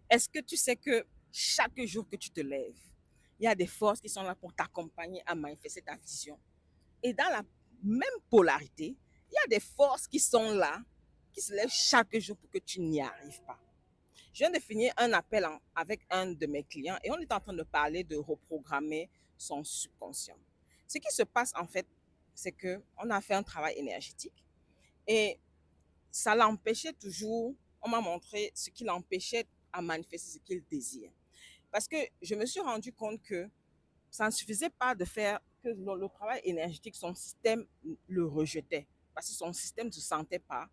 Est-ce que tu sais que chaque jour que tu te lèves, il y a des forces qui sont là pour t'accompagner à manifester ta vision? Et dans la même polarité, il y a des forces qui sont là, qui se lèvent chaque jour pour que tu n'y arrives pas. Je viens de finir un appel avec un de mes clients et on est en train de parler de reprogrammer son subconscient. Ce qui se passe en fait, c'est que on a fait un travail énergétique et ça l'empêchait toujours, on m'a montré ce qui l'empêchait à manifester ce qu'il désire. Parce que je me suis rendu compte que ça ne suffisait pas de faire que le travail énergétique, son système le rejetait. Parce que son système ne se sentait pas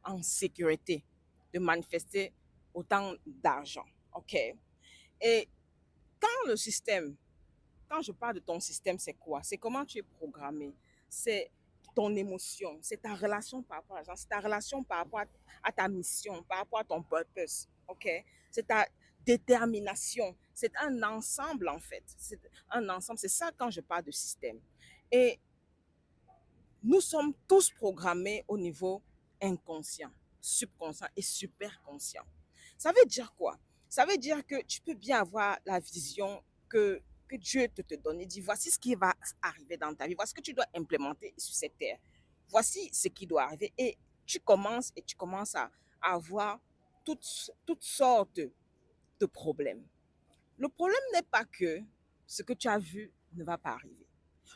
en sécurité de manifester autant d'argent. OK? Et quand le système, quand je parle de ton système, c'est quoi? C'est comment tu es programmé. C'est ton émotion, c'est ta relation par rapport à l'argent, c'est ta relation par rapport à ta mission, par rapport à ton purpose. OK? C'est ta détermination. C'est un ensemble, en fait. C'est un ensemble. C'est ça quand je parle de système. Et nous sommes tous programmés au niveau inconscient, subconscient et superconscient. Ça veut dire quoi? Ça veut dire que tu peux bien avoir la vision que Dieu te donne et dit voici ce qui va arriver dans ta vie, voici ce que tu dois implémenter sur cette terre. Voici ce qui doit arriver. Et tu commences à avoir toutes sortes de problèmes. Le problème n'est pas que ce que tu as vu ne va pas arriver.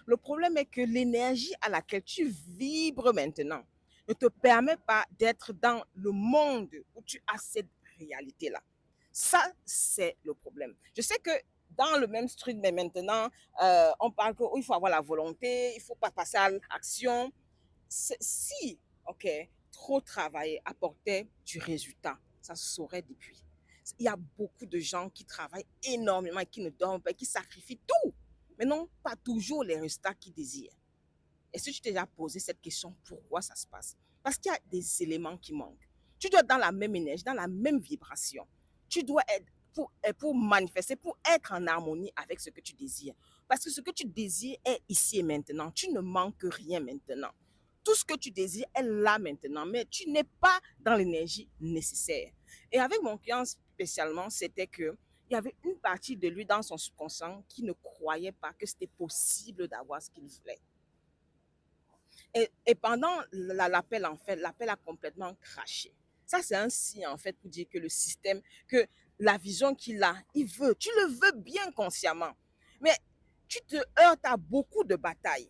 Le problème est que l'énergie à laquelle tu vibres maintenant ne te permet pas d'être dans le monde où tu as cette réalité-là. Ça, c'est le problème. Je sais que dans le même street, mais maintenant, on parle qu'il faut avoir la volonté, il ne faut pas passer à l'action. Si, OK, trop travailler apportait du résultat, ça se saurait depuis. Il y a beaucoup de gens qui travaillent énormément et qui ne dorment pas, qui sacrifient tout, mais non pas toujours les résultats qu'ils désirent. Est-ce que tu t'es déjà posé cette question, pourquoi ça se passe? Parce qu'il y a des éléments qui manquent. Tu dois être dans la même énergie, dans la même vibration. Tu dois être pour manifester, pour être en harmonie avec ce que tu désires. Parce que ce que tu désires est ici et maintenant. Tu ne manques rien maintenant. Tout ce que tu désires est là maintenant, mais tu n'es pas dans l'énergie nécessaire. Et avec mon client spécialement, c'était que il y avait une partie de lui dans son subconscient qui ne croyait pas que c'était possible d'avoir ce qu'il voulait. Et pendant l'appel, en fait, l'appel a complètement craché. Ça, c'est un signe, en fait, pour dire que le système, que la vision qu'il a, il veut, tu le veux bien consciemment. Mais tu te heurtes à beaucoup de batailles.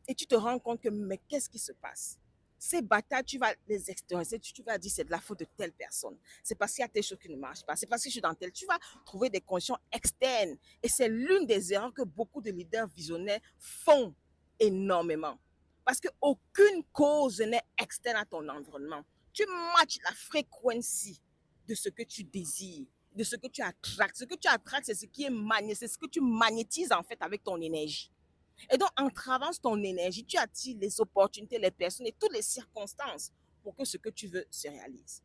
Et tu te rends compte que, mais qu'est-ce qui se passe? Ces batailles, tu vas les extérioriser, tu vas dire c'est de la faute de telle personne. C'est parce qu'il y a telle chose qui ne marche pas. C'est parce que je suis dans tel. Tu vas trouver des conditions externes. Et c'est l'une des erreurs que beaucoup de leaders visionnaires font énormément. Parce qu'aucune cause n'est externe à ton environnement. Tu matches la fréquence de ce que tu désires, de ce que tu attractes. Ce que tu attractes, c'est ce qui est magnétique, c'est ce que tu magnétises en fait avec ton énergie. Et donc, en travaillant ton énergie, tu attires les opportunités, les personnes et toutes les circonstances pour que ce que tu veux se réalise.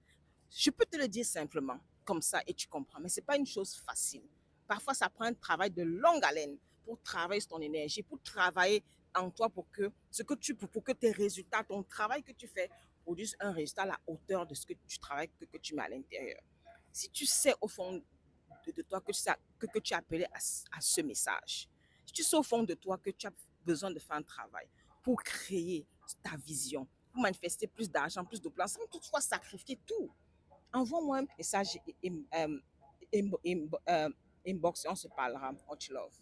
Je peux te le dire simplement, comme ça, et tu comprends, mais ce n'est pas une chose facile. Parfois, ça prend un travail de longue haleine pour travailler sur ton énergie, pour travailler en toi pour que, pour que tes résultats, ton travail que tu fais, produise un résultat à la hauteur de ce que tu travailles, que tu mets à l'intérieur. Si tu sais au fond de toi que tu es appelé à ce message, si tu sais au fond de toi que tu as besoin de faire un travail pour créer ta vision, pour manifester plus d'argent, plus de plans, sans toutefois sacrifier tout, envoie-moi un message inbox et on se parlera. Much love.